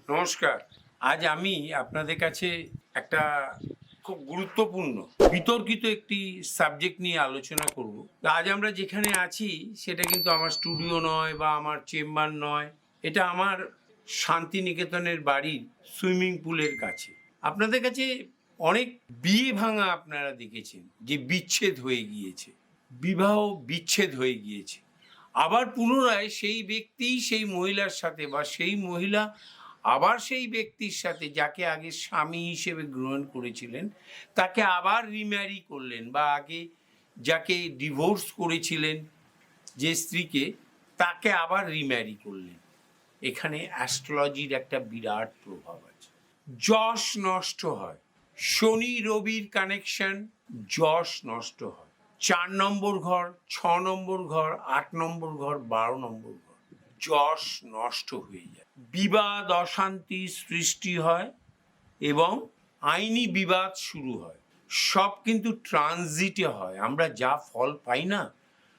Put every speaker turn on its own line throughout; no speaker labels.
নমস্কার। আজ আমি আপনাদের কাছে একটা খুব গুরুত্বপূর্ণ বিতর্কিত একটি সাবজেক্ট নিয়ে আলোচনা করব। আজ আমরা যেখানে আছি সেটা কিন্তু আমার স্টুডিও নয় বা আমার চেম্বার নয়। এটা আমার শান্তিনিকেতনের বাড়ির সুইমিং পুলের কাছে। আপনাদের কাছে অনেক বিয়ে ভাঙা আপনারা দেখেছেন যে বিচ্ছেদ হয়ে গিয়েছে, বিবাহ বিচ্ছেদ হয়ে গিয়েছে। আবার পুনরায় সেই ব্যক্তি সেই মহিলার সাথে বা সেই মহিলা আবার সেই ব্যক্তির সাথে যাকে আগে স্বামী হিসেবে গ্রহণ করেছিলেন তাকে আবার রিম্যারি করলেন, বা আগে যাকে ডিভোর্স করেছিলেন যে স্ত্রীকে তাকে আবার রিম্যারি করলেন। এখানে অ্যাস্ট্রোলজির একটা বিরাট প্রভাব আছে। যশ নষ্ট হয়, শনি রবির কানেকশন, যশ নষ্ট হয়। 4 নম্বর ঘর, 6 নম্বর ঘর, 8 নম্বর ঘর, 12 নম্বর ঘর, যশ নষ্ট হয়ে যায়। বিবাদ অশান্তি সৃষ্টি হয় এবং আইনি বিবাদ শুরু হয়। সব কিন্তু ট্রানজিটে হয়। আমরা যা ফল পাই না,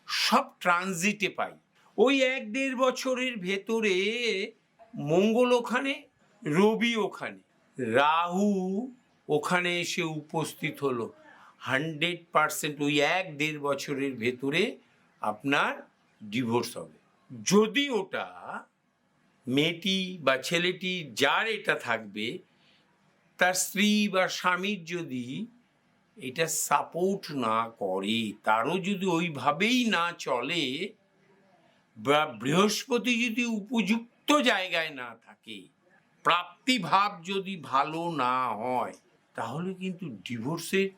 সব ট্রানজিটে পাই। ওই 1-1.5 বছরের ভেতরে মঙ্গল ওখানে, রবি ওখানে, রাহু ওখানে এসে উপস্থিত হলো। 100% ওই 1-1.5 বছরের ভেতরে আপনার ডিভোর্স হবে। যদি ওটা মেয়েটি বা ছেলেটি যার এটা থাকবে, তার স্ত্রী বা স্বামীর যদি এটা সাপোর্ট না করে, তারও যদি ওইভাবেই না চলে, বা বৃহস্পতি যদি উপযুক্ত জায়গায় না থাকে, প্রাপ্তিভাব যদি ভালো না হয়, তাহলে কিন্তু ডিভোর্সের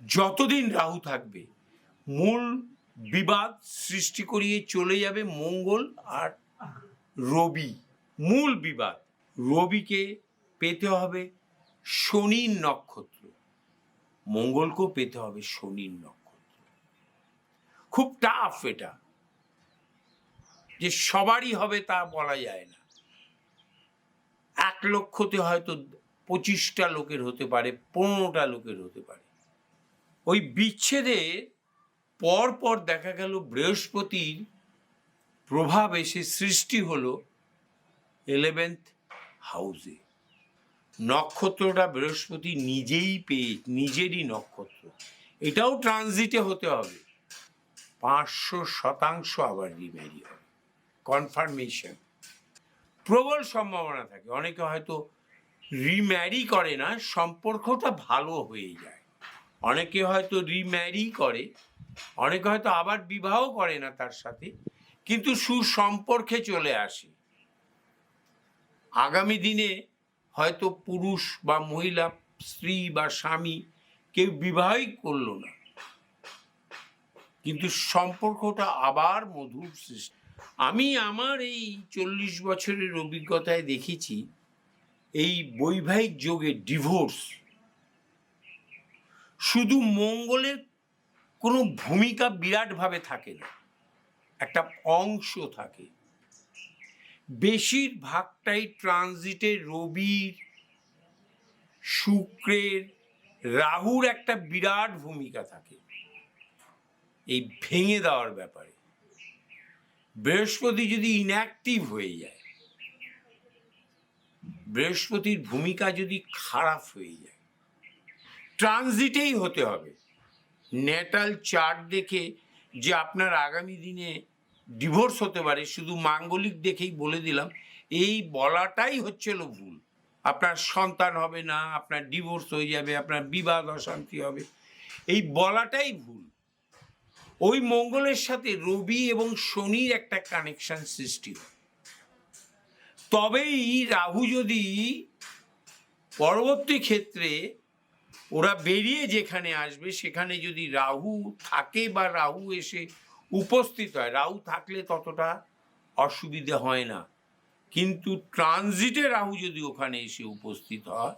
যতদিন রাহু থাকবে মূল বিবাদ সৃষ্টি করিয়ে চলে যাবে মঙ্গল আর রবি। মূল বিবাদ রবিকে পেতে হবে শনির নক্ষত্র, মঙ্গলকেও পেতে হবে শনির নক্ষত্র। খুব টাফ এটা, যে সবারই হবে তা বলা যায় না। 1 লক্ষতে হয়তো 25টা লোকের হতে পারে, 15টা লোকের হতে পারে। ওই বিচ্ছেদের পর পর দেখা গেল বৃহস্পতির প্রভাব এসে সৃষ্টি হলো 11th হাউসে। নক্ষত্রটা বৃহস্পতি নিজেই পেয়ে, নিজেরই নক্ষত্র। এটাও ট্রানজিটে হতে হবে। 500% আবার রিম্যারি হবে, কনফার্মেশন। প্রবল সম্ভাবনা থাকে। অনেকে হয়তো রিম্যারি করে না, সম্পর্কটা ভালো হয়ে যায়। অনেকে হয়তো রিম্যারি করে, অনেকে হয়তো আবার বিবাহ করে না তার সাথে, কিন্তু সুসম্পর্কে চলে আসে। আগামী দিনে হয়তো পুরুষ বা মহিলা, স্ত্রী বা স্বামী কেউ বিবাহই করলো না, কিন্তু সম্পর্কটা আবার মধুর সৃষ্টি। আমি আমার এই 40 বছরের অভিজ্ঞতায় দেখেছি, এই বৈবাহিক যোগে ডিভোর্স শুধু মঙ্গলের কোনো ভূমিকা বিরাটভাবে থাকে না, একটা অংশ থাকে। বেশিরভাগটাই ট্রানজিটে রবির, শুক্রের, রাহুর একটা বিরাট ভূমিকা থাকে এই ভেঙে দেওয়ার ব্যাপারে। বৃহস্পতি যদি ইনঅ্যাক্টিভ হয়ে যায়, বৃহস্পতির ভূমিকা যদি খারাপ হয়ে যায়, ট্রানজিটেই হতে হবে। ন্যাটাল চার্ট দেখে যে আপনার আগামী দিনে ডিভোর্স হতে পারে, শুধু মাঙ্গলিক দেখেই বলে দিলাম, এই বলাটাই হচ্ছিল ভুল। আপনার সন্তান হবে না, আপনার ডিভোর্স হয়ে যাবে, আপনার বিবাদ অশান্তি হবে, এই বলাটাই ভুল। ওই মঙ্গলের সাথে রবি এবং শনির একটা কানেকশন সৃষ্টি হয়। তবেই রাহু যদি পরবর্তী ক্ষেত্রে ওরা বেরিয়ে যেখানে আসবে সেখানে যদি রাহু থাকে বা রাহু এসে উপস্থিত হয়, রাহু থাকলে ততটা অসুবিধে হয় না, কিন্তু ট্রানজিটে রাহু যদি ওখানে এসে উপস্থিত হয়,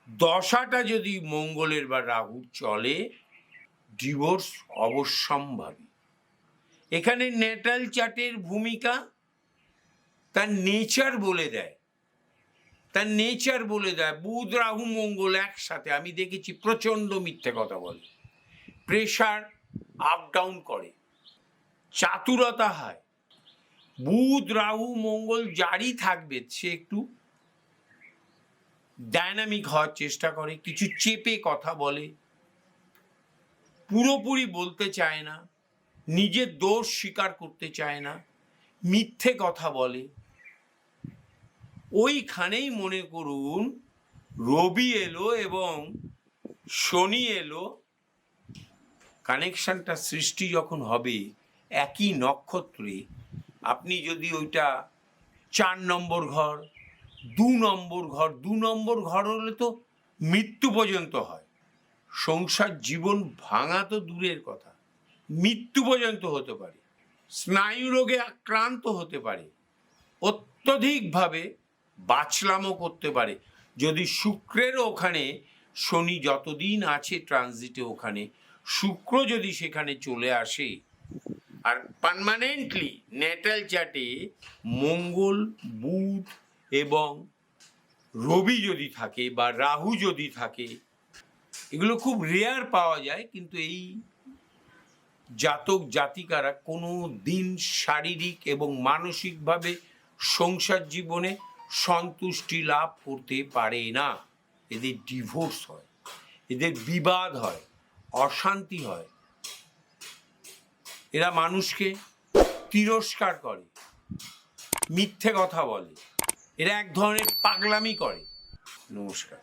দশাটা যদি মঙ্গলের বা রাহুর চলে, ডিভোর্স অবশ্যম্ভাবী। এখানে ন্যাটাল চার্টের ভূমিকা তার নেচার বলে দেয়, তার নেচার বলে দেয়। বুধ রাহু মঙ্গল একসাথে আমি দেখেছি প্রচণ্ড মিথ্যে কথা বলে, প্রেশার আপ ডাউন করে, চাতুরতা হয়। বুধ রাহু মঙ্গল যারই থাকবে সে একটু ডায়নামিক হওয়ার চেষ্টা করে, কিছু চেপে কথা বলে, পুরোপুরি বলতে চায় না, নিজের দোষ স্বীকার করতে চায় না, মিথ্যে কথা বলে। ওইখানেই মনে করুন রবি এলো এবং শনি এলো, কানেকশনটা সৃষ্টি যখন হবে একই নক্ষত্রে, আপনি যদি ওইটা 4 নম্বর ঘর, 2 নম্বর ঘর, 2 নম্বর ঘর হলে তো মৃত্যু পর্যন্ত হয়। সংসার জীবন ভাঙা তো দূরের কথা, মৃত্যু পর্যন্ত হতে পারে, স্নায়ু রোগে আক্রান্ত হতে পারে, অত্যধিকভাবে বাছলামও করতে পারে। যদি শুক্রেরও ওখানে, শনি যতদিন আছে ট্রানজিটে ওখানে, শুক্র যদি সেখানে চলে আসে, আর পার্মানেন্টলি ন্যাটাল চার্টে মঙ্গল, বুধ এবং রবি যদি থাকে বা রাহু যদি থাকে, এগুলো খুব রেয়ার পাওয়া যায়, কিন্তু এই জাতক জাতিকারা কোনো দিন শারীরিক এবং মানসিকভাবে সংসার জীবনে সন্তুষ্টি লাভ করতে পারে না। এদের ডিভোর্স হয়, এদের বিবাদ হয়, অশান্তি হয়, এরা মানুষকে তিরস্কার করে, মিথ্যে কথা বলে, এরা এক ধরনের পাগলামি করে। নমস্কার।